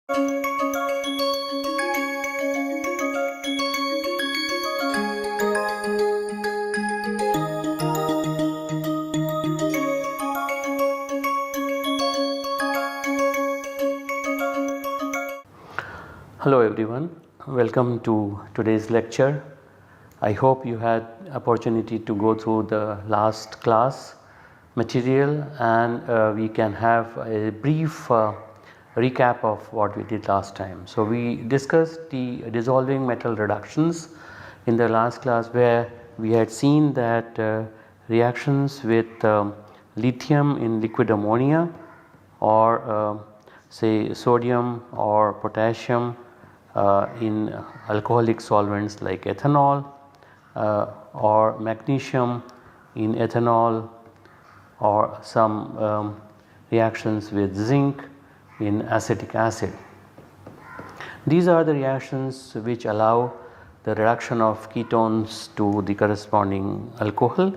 Hello everyone, welcome to today's lecture. I hope you had opportunity to go through the last class material and we can have a brief recap of what we did last time. So we discussed the dissolving metal reductions in the last class, where we had seen that reactions with lithium in liquid ammonia or say sodium or potassium in alcoholic solvents like ethanol or magnesium in ethanol, or some reactions with zinc in acetic acid. These are the reactions which allow the reduction of ketones to the corresponding alcohol,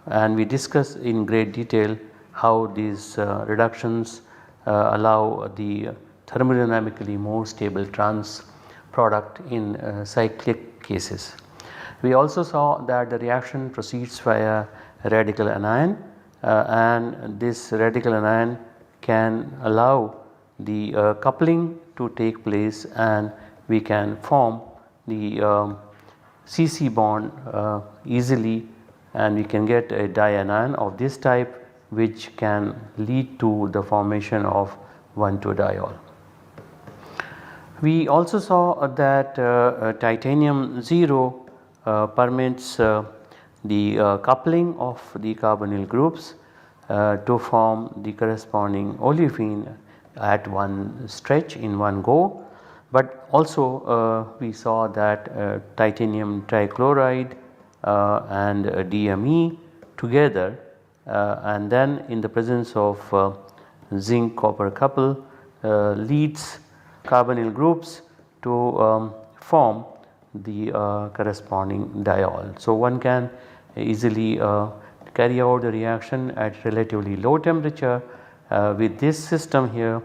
and we discuss in great detail how these reductions allow the thermodynamically more stable trans product in cyclic cases. We also saw that the reaction proceeds via radical anion and this radical anion can allow the coupling to take place, and we can form the CC bond easily, and we can get a dianion of this type which can lead to the formation of 1,2-diol. We also saw that titanium 0 permits the coupling of the carbonyl groups to form the corresponding olefin at one stretch in one go, but also we saw that titanium trichloride and DME together and then in the presence of zinc copper couple leads carbonyl groups to form the corresponding diol. So one can easily carry out the reaction at relatively low temperature with this system here,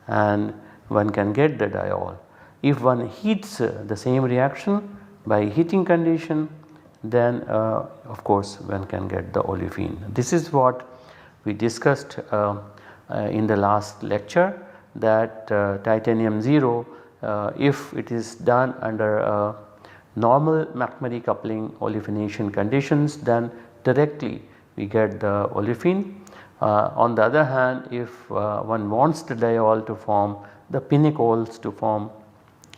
and one can get the diol. If one heats the same reaction by heating condition, then of course one can get the olefin. This is what we discussed in the last lecture, that titanium 0 if it is done under normal McMurry coupling olefination conditions, then directly we get the olefin. On the other hand, if one wants the diol to form, the pinacoles to form,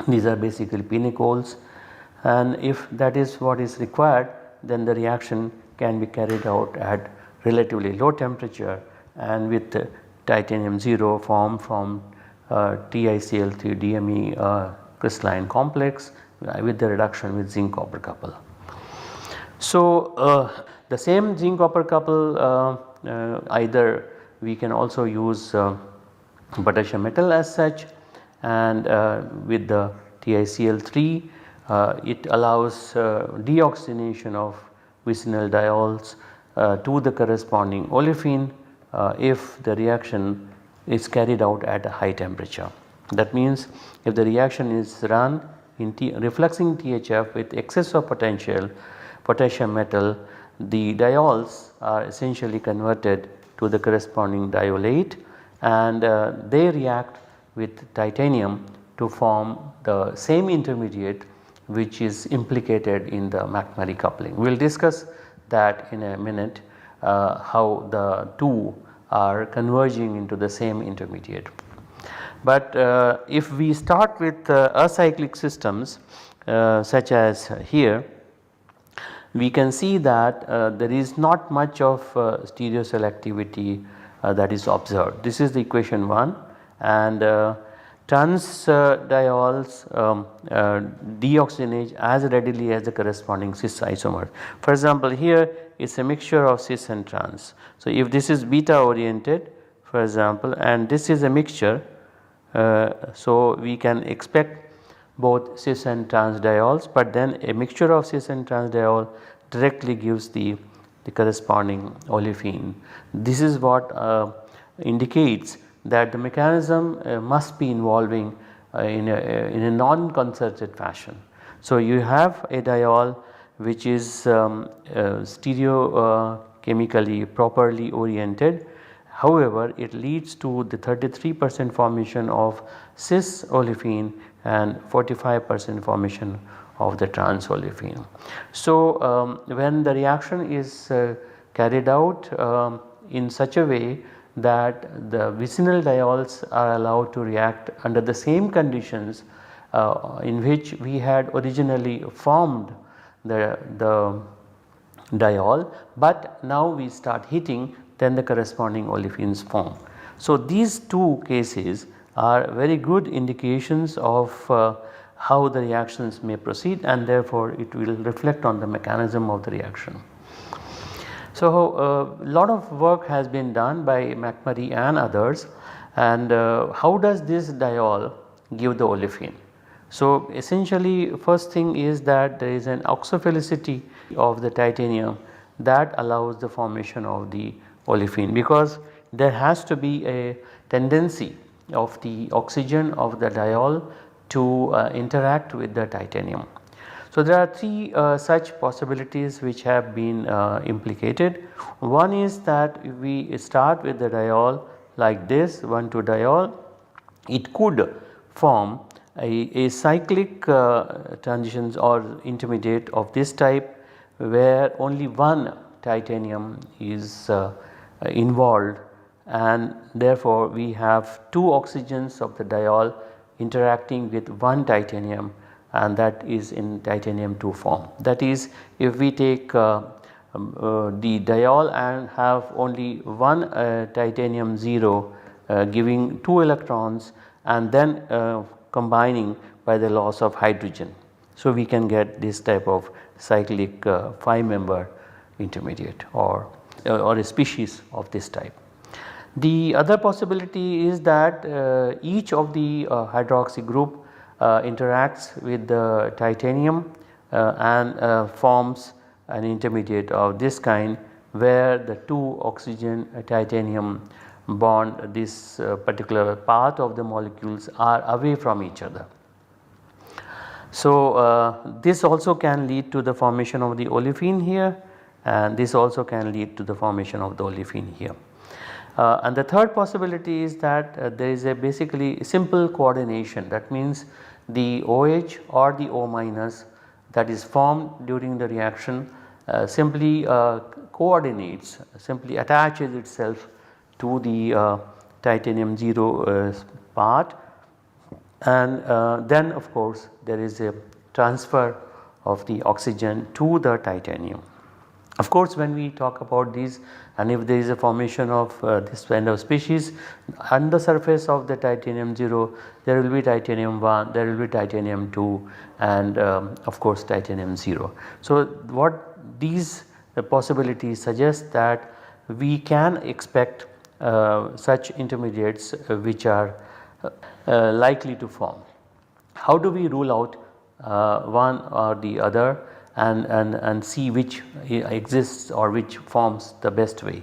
these are basically pinacoles, and if that is what is required, then the reaction can be carried out at relatively low temperature and with titanium 0 formed from TiCl3 DME crystalline complex with the reduction with zinc copper couple. So the same zinc copper couple either we can also use potassium metal as such, and with the TiCl3 it allows deoxygenation of vicinal diols to the corresponding olefin if the reaction is carried out at a high temperature. That means if the reaction is run in refluxing THF with excess of potential potassium metal, the diols are essentially converted to the corresponding diolate, and they react with titanium to form the same intermediate which is implicated in the McMurry coupling. We will discuss that in a minute, how the two are converging into the same intermediate. But if we start with acyclic systems such as here, we can see that there is not much of stereoselectivity that is observed. This is the equation 1, and trans diols deoxygenate as readily as the corresponding cis isomer. For example, here it is a mixture of cis and trans. So if this is beta oriented, for example, and this is a mixture, so we can expect both cis and trans diols, but then a mixture of cis and trans diol directly gives the corresponding olefin. This is what indicates that the mechanism must be involving in a non-concerted fashion. So, you have a diol which is stereochemically properly oriented. However, it leads to the 33% formation of cis olefin and 45% formation of the trans olefin. So, when the reaction is carried out in such a way that the vicinal diols are allowed to react under the same conditions in which we had originally formed the diol, but now we start heating, then the corresponding olefins form. So, these two cases are very good indications of how the reactions may proceed, and therefore, it will reflect on the mechanism of the reaction. So, lot of work has been done by McMurry and others, and how does this diol give the olefin? So, essentially first thing is that there is an oxophilicity of the titanium that allows the formation of the olefin, because there has to be a tendency of the oxygen of the diol to interact with the titanium. So, there are three such possibilities which have been implicated. One is that if we start with the diol like this 1,2 diol, it could form a cyclic transitions or intermediate of this type, where only one titanium is involved, and therefore, we have two oxygens of the diol interacting with one titanium, and that is in titanium 2 form. That is, if we take the diol and have only one titanium 0 giving 2 electrons, and then combining by the loss of hydrogen. So, we can get this type of cyclic 5-member intermediate or a species of this type. The other possibility is that each of the hydroxy group interacts with the titanium and forms an intermediate of this kind, where the 2 oxygen titanium bond, this particular part of the molecules are away from each other. So, this also can lead to the formation of the olefin here, and this also can lead to the formation of the olefin here. And the third possibility is that there is a basically simple coordination, that means the OH or the O minus that is formed during the reaction simply coordinates, simply attaches itself to the titanium 0 part, and then of course there is a transfer of the oxygen to the titanium. Of course, when we talk about these, and if there is a formation of this kind of species on the surface of the titanium 0, there will be titanium 1, there will be titanium 2, and of course titanium 0. So, what these possibilities suggest that we can expect such intermediates which are likely to form. How do we rule out one or the other and see which exists or which forms the best way?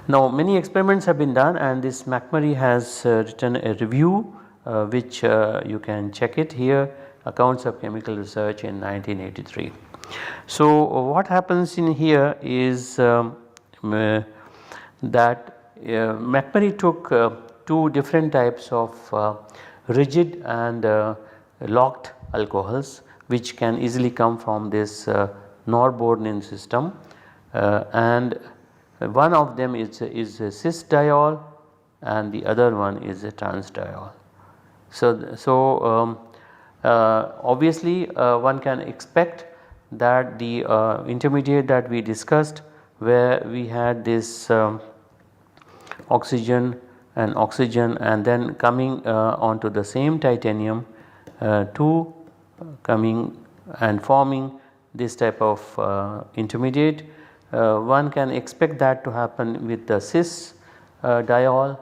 Now, many experiments have been done, and this McMurry has written a review which you can check it here, Accounts of Chemical Research in 1983. So, what happens in here is that McMurry took 2 different types of rigid and locked alcohols, which can easily come from this Norbornene system, and one of them is a cis diol and the other one is a trans diol. So, obviously one can expect that the intermediate that we discussed, where we had this oxygen and then coming onto the same titanium, 2 coming and forming this type of intermediate, one can expect that to happen with the cis diol,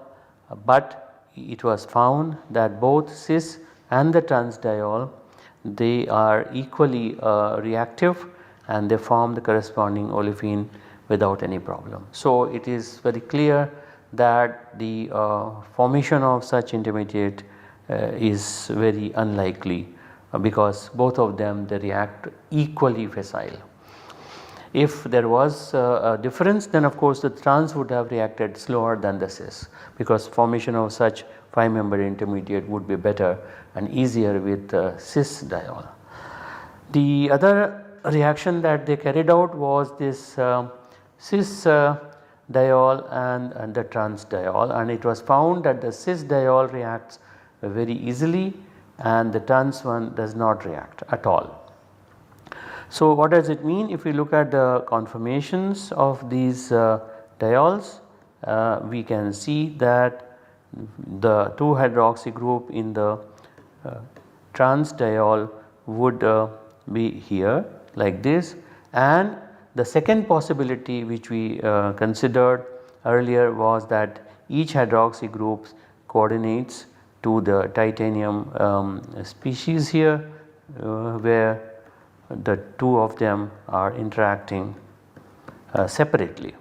but it was found that both cis and the trans diol, they are equally reactive and they form the corresponding olefin without any problem. So, it is very clear that the formation of such intermediate is very unlikely because both of them they react equally facile. If there was a difference, then of course the trans would have reacted slower than the cis, because formation of such 5 member intermediate would be better and easier with cis diol. The other reaction that they carried out was this cis diol and the trans diol, and it was found that the cis diol reacts very easily and the trans one does not react at all. So, what does it mean? If we look at the conformations of these diols, we can see that the 2 hydroxy group in the trans diol would be here like this, and the second possibility which we considered earlier was that each hydroxy group coordinates to the titanium species here, where the two of them are interacting separately.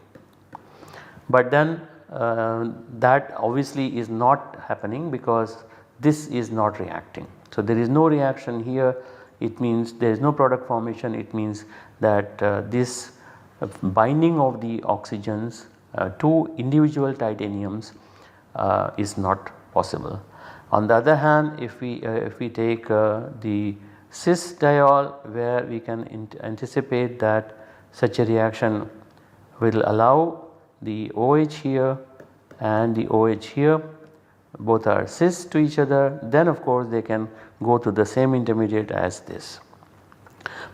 But then that obviously is not happening because this is not reacting. So, there is no reaction here, it means there is no product formation, it means that this binding of the oxygens to individual titaniums is not possible. On the other hand, if we take the cis diol, where we can anticipate that such a reaction will allow the OH here and the OH here, both are cis to each other, then of course they can go to the same intermediate as this.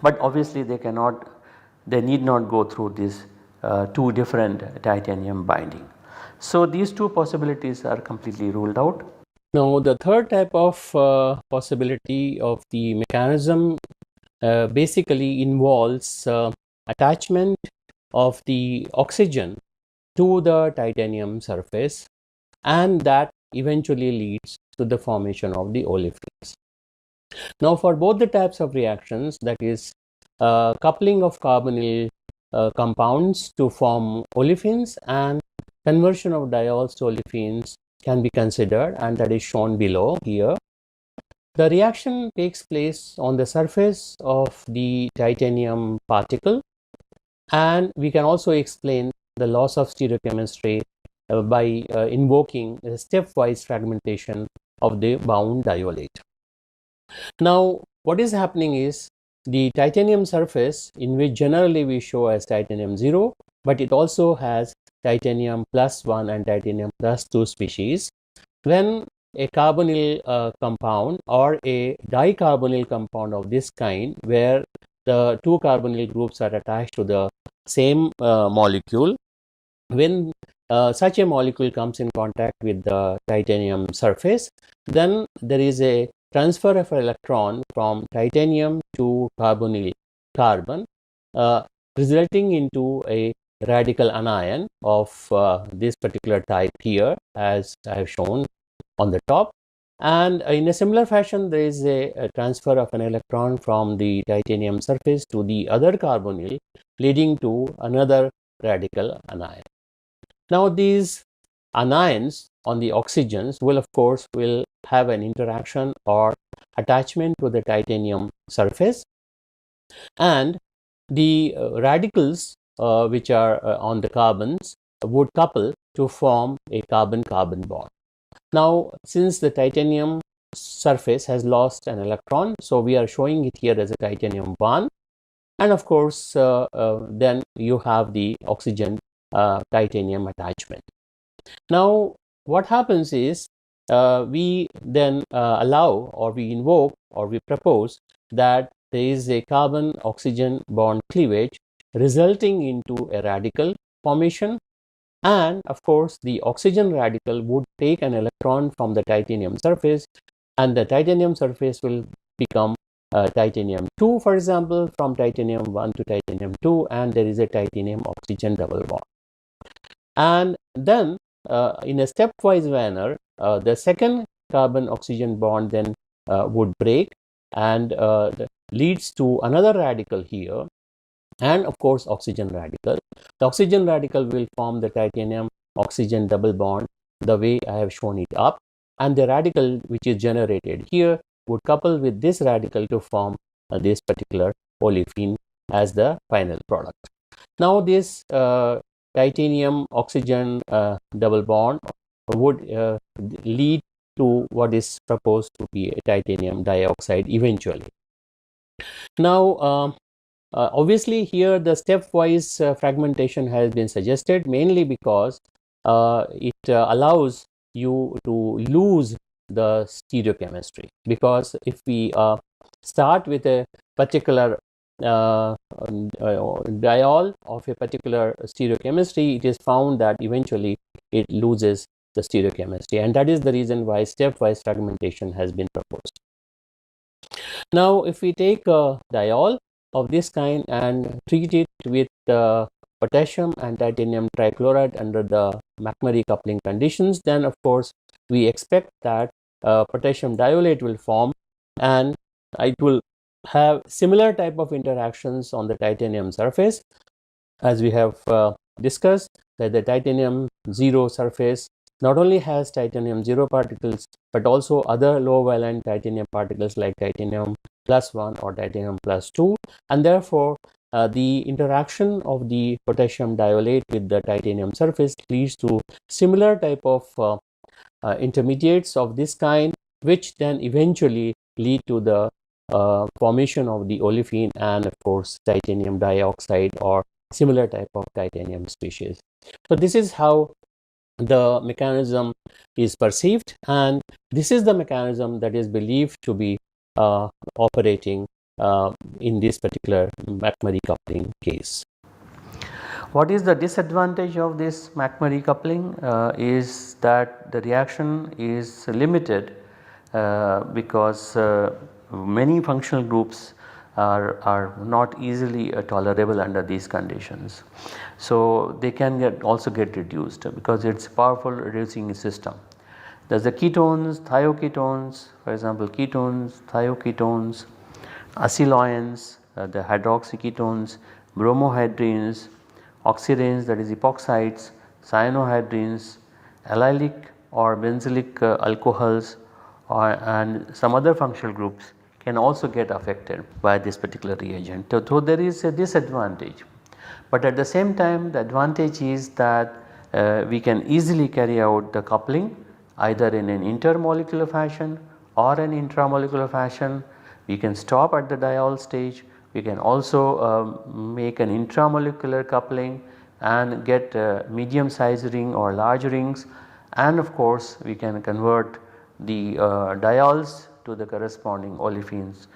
But obviously they need not go through these 2 different titanium binding. So, these 2 possibilities are completely ruled out. Now, the third type of possibility of the mechanism basically involves attachment of the oxygen to the titanium surface, and that eventually leads to the formation of the olefins. Now, for both the types of reactions, that is coupling of carbonyl compounds to form olefins and conversion of diols to olefins can be considered, and that is shown below here. The reaction takes place on the surface of the titanium particle, and we can also explain the laws of stereochemistry by invoking a stepwise fragmentation of the bound diolate. Now, what is happening is the titanium surface, in which generally we show as titanium 0, but it also has titanium +1 and titanium +2 species. When a carbonyl compound or a dicarbonyl compound of this kind, where the 2 carbonyl groups are attached to the same molecule, when such a molecule comes in contact with the titanium surface, then there is a transfer of an electron from titanium to carbonyl carbon, resulting into a radical anion of this particular type here, as I have shown on the top. And in a similar fashion, there is a transfer of an electron from the titanium surface to the other carbonyl, leading to another radical anion. Now, these anions on the oxygens will of course have an interaction or attachment to the titanium surface, and the radicals which are on the carbons would couple to form a carbon-carbon bond. Now, since the titanium surface has lost an electron, so we are showing it here as a titanium 1, and of course then you have the oxygen titanium attachment. Now, what happens is we then allow, or we invoke, or we propose that there is a carbon oxygen bond cleavage resulting into a radical formation, and of course the oxygen radical would take an electron from the titanium surface, and the titanium surface will become titanium 2, for example, from titanium 1 to titanium 2, and there is a titanium oxygen double bond. And then in a stepwise manner, the second carbon oxygen bond then would break and leads to another radical here, and of course oxygen radical. The oxygen radical will form the titanium oxygen double bond the way I have shown it up, and the radical which is generated here would couple with this radical to form this particular olefin as the final product. Now this titanium oxygen double bond would lead to what is proposed to be a titanium dioxide eventually. Now obviously here the stepwise fragmentation has been suggested, mainly because it allows you to lose the stereochemistry, because if we start with a particular diol of a particular stereochemistry, it is found that eventually it loses the stereochemistry, and that is the reason why stepwise fragmentation has been proposed. Now if we take a diol of this kind and treat it with potassium and titanium trichloride under the McMurry coupling conditions, then of course we expect that potassium diolate will form, and it will have similar type of interactions on the titanium surface, as we have discussed, that the titanium 0 surface not only has titanium 0 particles but also other low valent titanium particles like titanium +1 or titanium +2, and therefore the interaction of the potassium diolate with the titanium surface leads to similar type of intermediates of this kind, which then eventually lead to the formation of the olefin and of course titanium dioxide or similar type of titanium species. So this is how the mechanism is perceived, and this is the mechanism that is believed to be operating in this particular McMurry coupling case. What is the disadvantage of this McMurry coupling is that the reaction is limited because many functional groups are not easily tolerable under these conditions. So they can also get reduced because it is a powerful reducing system. There is the ketones, thioketones, for example ketones, thioketones, acyloins, the hydroxyketones, bromohydrines, oxidants, that is epoxides, cyanohydrines, allylic or benzylic alcohols and some other functional groups can also get affected by this particular reagent. So there is a disadvantage, but at the same time the advantage is that we can easily carry out the coupling either in an intermolecular fashion or an intramolecular fashion. We can stop at the diol stage, we can also make an intramolecular coupling and get medium size ring or large rings, and of course we can convert the diols to the corresponding olefins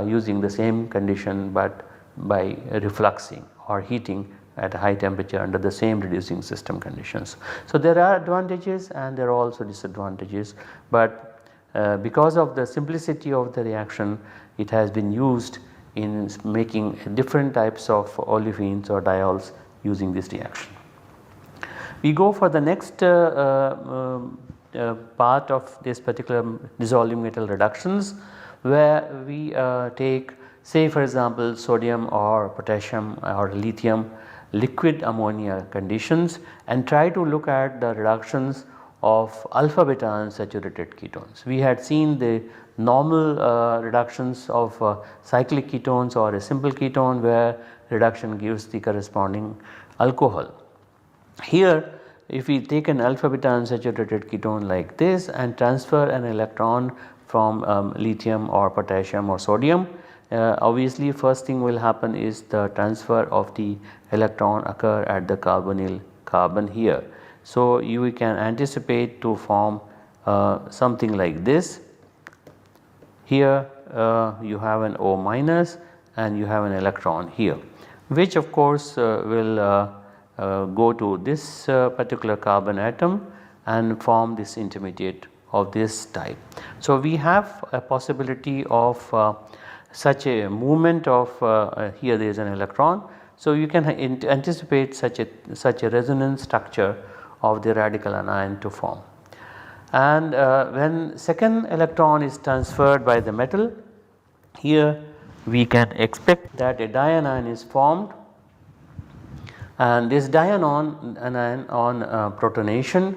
using the same condition, but by refluxing or heating at a high temperature under the same reducing system conditions. So there are advantages and there are also disadvantages, but because of the simplicity of the reaction, it has been used in making different types of olefins or diols using this reaction. We go for the next part of this particular dissolving metal reductions, where we take, say for example sodium or potassium or lithium liquid ammonia conditions and try to look at the reductions of alpha beta unsaturated ketones. We had seen the normal reductions of cyclic ketones or a simple ketone where reduction gives the corresponding alcohol. Here if we take an alpha beta unsaturated ketone like this and transfer an electron from lithium or potassium or sodium, obviously first thing will happen is the transfer of the electron occur at the carbonyl carbon here. So you can anticipate to form something like this. Here you have an O minus and you have an electron here, which of course will go to this particular carbon atom and form this intermediate of this type. So we have a possibility of such a movement of here there is an electron. So you can anticipate such a resonance structure of the radical anion to form. And when second electron is transferred by the metal, here we can expect that a dianion is formed, and this dianion on protonation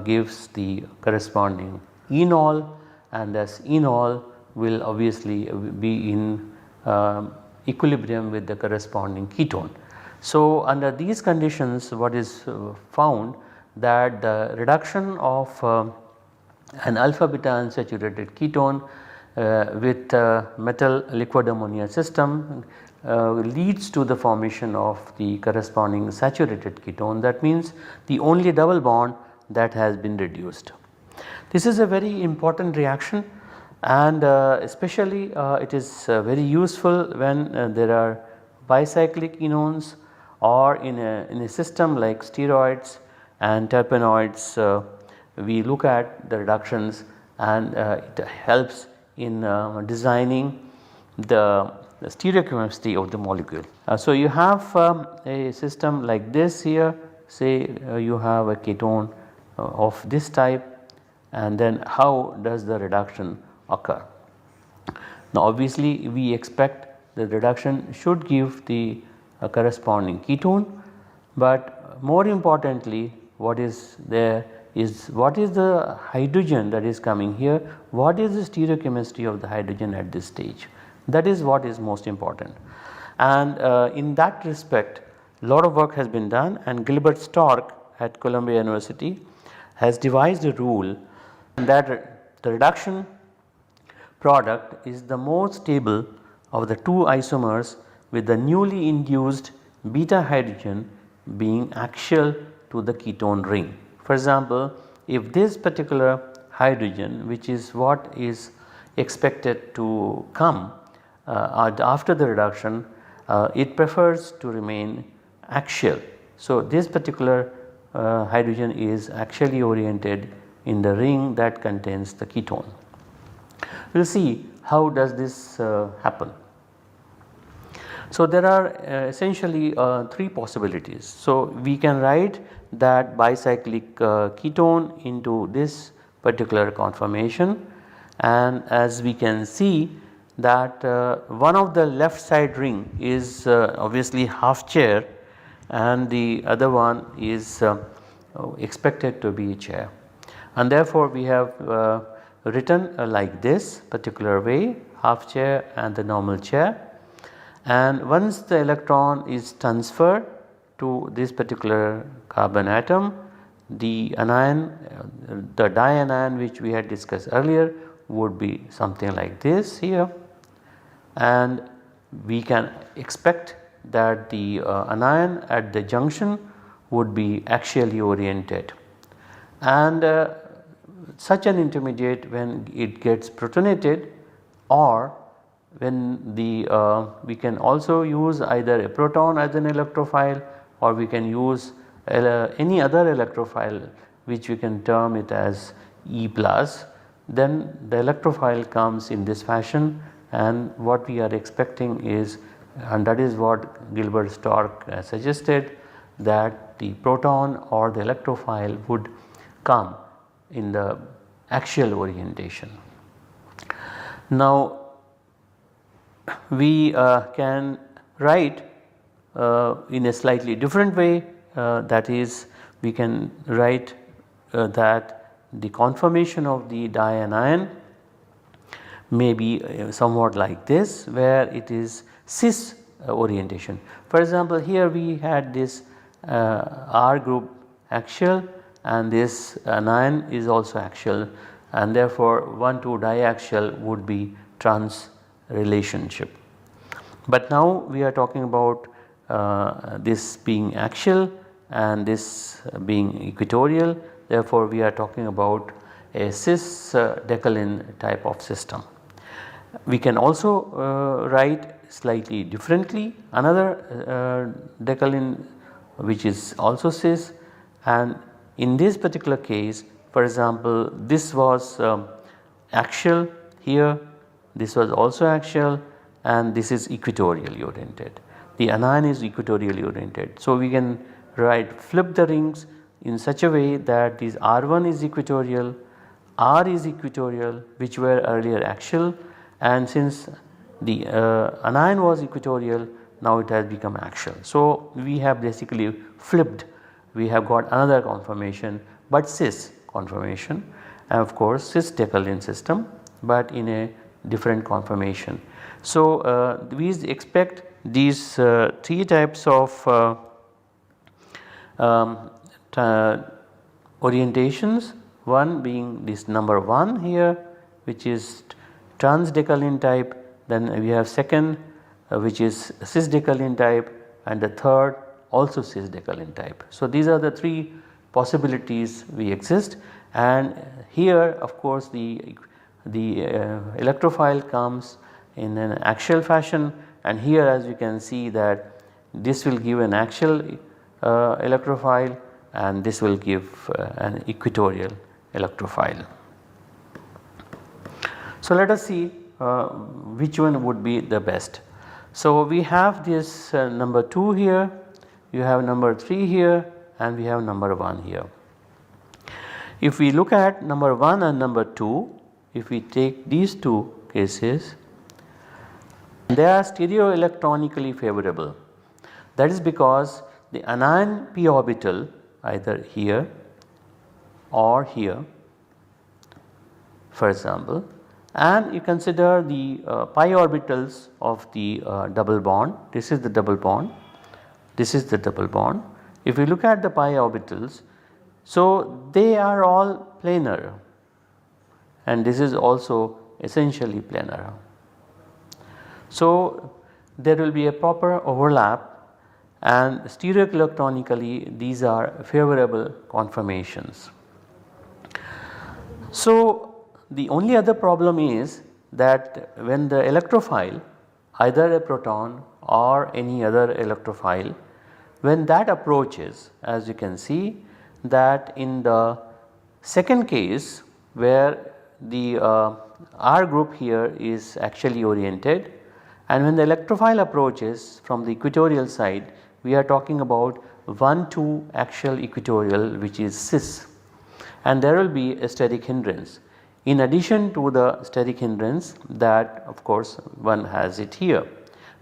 gives the corresponding enol, and thus enol will obviously be in equilibrium with the corresponding ketone. So, under these conditions what is found that the reduction of an alpha beta unsaturated ketone with metal liquid ammonia system leads to the formation of the corresponding saturated ketone. That means the only double bond that has been reduced. This is a very important reaction, and especially it is very useful when there are bicyclic enones, or in a system like steroids and terpenoids. We look at the reductions, and it helps in designing the stereochemistry of the molecule. So, you have a system like this here, say you have a ketone of this type, and then how does the reduction occur. Now, obviously we expect the reduction should give the corresponding ketone, but more importantly what is there is what is the hydrogen that is coming here, what is the stereochemistry of the hydrogen at this stage, that is what is most important. And in that respect lot of work has been done, and Gilbert Stork at Columbia University has devised a rule that the reduction product is the more stable of the two isomers, with the newly induced beta hydrogen being axial to the ketone ring. For example, if this particular hydrogen, which is what is expected to come after the reduction, it prefers to remain axial. So, this particular hydrogen is axially oriented in the ring that contains the ketone. We will see how does this happen. So, there are essentially three possibilities. So, we can write that bicyclic ketone into this particular conformation, and as we can see that one of the left side ring is obviously half chair, and the other one is expected to be a chair, and therefore we have written like this particular way, half chair and the normal chair. And once the electron is transferred to this particular carbon atom, the anion, the dianion which we had discussed earlier would be something like this here, and we can expect that the anion at the junction would be axially oriented, and such an intermediate, when it gets protonated, or when the we can also use either a proton as an electrophile, or we can use any other electrophile which we can term it as E plus, then the electrophile comes in this fashion, and what we are expecting is, and that is what Gilbert Stork suggested, that the proton or the electrophile would come in the axial orientation. Now, we can write in a slightly different way, that is, we can write that the conformation of the dianion may be somewhat like this, where it is cis orientation. For example, here we had this R group axial, and this anion is also axial, and therefore 1,2 diaxial would be trans relationship. But now we are talking about this being axial and this being equatorial, therefore we are talking about a cis decalin type of system. We can also write slightly differently another decalin which is also cis, and in this particular case, for example, this was axial here, this was also axial, and this is equatorially oriented. The anion is equatorially oriented. So, we can write flip the rings in such a way that this R1 is equatorial, R is equatorial, which were earlier axial, and since the anion was equatorial, now it has become axial. So, we have basically flipped, we have got another conformation, but cis conformation, and of course cis decalin system, but in a different conformation. So, we expect these 3 types of orientations, one being this number 1 here, which is trans decalin type, then we have second which is cis decalin type, and the third also cis decalin type. So, these are the 3 possibilities we exist, and here of course the electrophile comes in an axial fashion, and here as you can see that this will give an axial electrophile and this will give an equatorial electrophile. So, let us see which one would be the best. So, we have this number 2 here, you have number 3 here, and we have number 1 here. If we look at number 1 and number 2, if we take these 2 cases, they are stereoelectronically favorable. That is because the anion p orbital either here or here, for example, and you consider the pi orbitals of the double bond. This is the double bond, this is the double bond. If we look at the pi orbitals, so they are all planar, and this is also essentially planar. So, there will be a proper overlap, and stereoelectronically these are favorable conformations. So, the only other problem is that when the electrophile, either a proton or any other electrophile, when that approaches, as you can see that in the second case where the R group here is actually oriented, and when the electrophile approaches from the equatorial side, we are talking about 1,2 axial equatorial, which is cis, and there will be a steric hindrance. In addition to the steric hindrance that of course one has it here,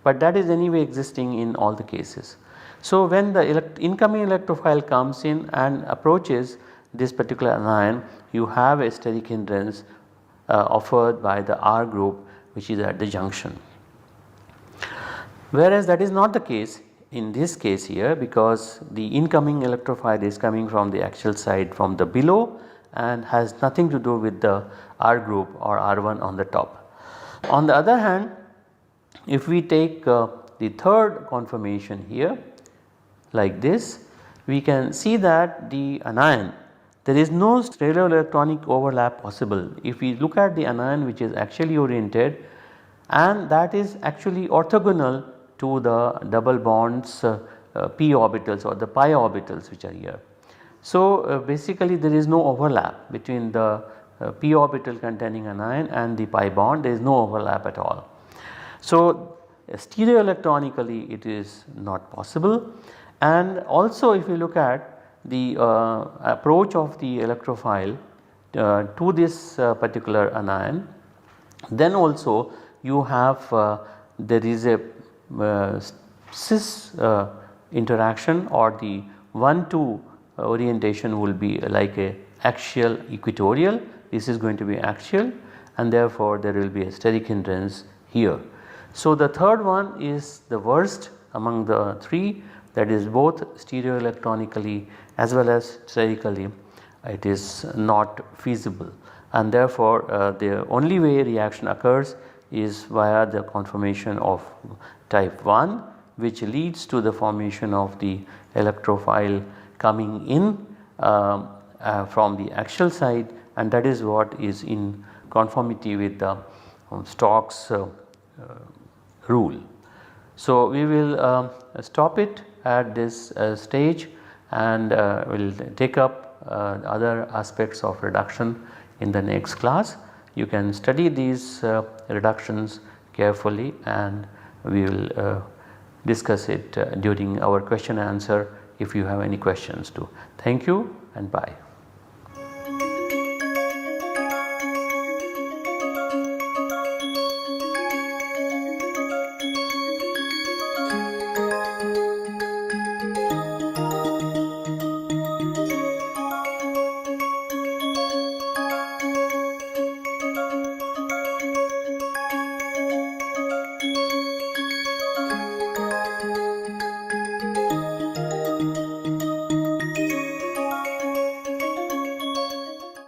but that is anyway existing in all the cases. So, when the incoming electrophile comes in and approaches this particular anion, you have a steric hindrance offered by the R group, which is at the junction. Whereas that is not the case in this case here, because the incoming electrophile is coming from the axial side from the below and has nothing to do with the R group or R1 on the top. On the other hand, if we take the third conformation here like this, we can see that the anion, there is no stereoelectronic overlap possible. If we look at the anion which is actually oriented, and that is actually orthogonal to the double bonds p orbitals or the pi orbitals which are here. So, basically there is no overlap between the p orbital containing anion and the pi bond, there is no overlap at all. So, stereoelectronically it is not possible, and also if you look at the approach of the electrophile to this particular anion, then also you have there is a cis interaction, or the 1,2 orientation will be like a axial equatorial, this is going to be axial, and therefore there will be a steric hindrance here. So, the third one is the worst among the 3, that is both stereoelectronically as well as sterically it is not feasible, and therefore the only way reaction occurs is via the conformation of type 1, which leads to the formation of the electrophile coming in from the axial side, and that is what is in conformity with the Stokes rule. So, we will stop it at this stage, and we will take up other aspects of reduction in the next class. You can study these reductions carefully, and we will discuss it during our question and answer if you have any questions too. Thank you and bye.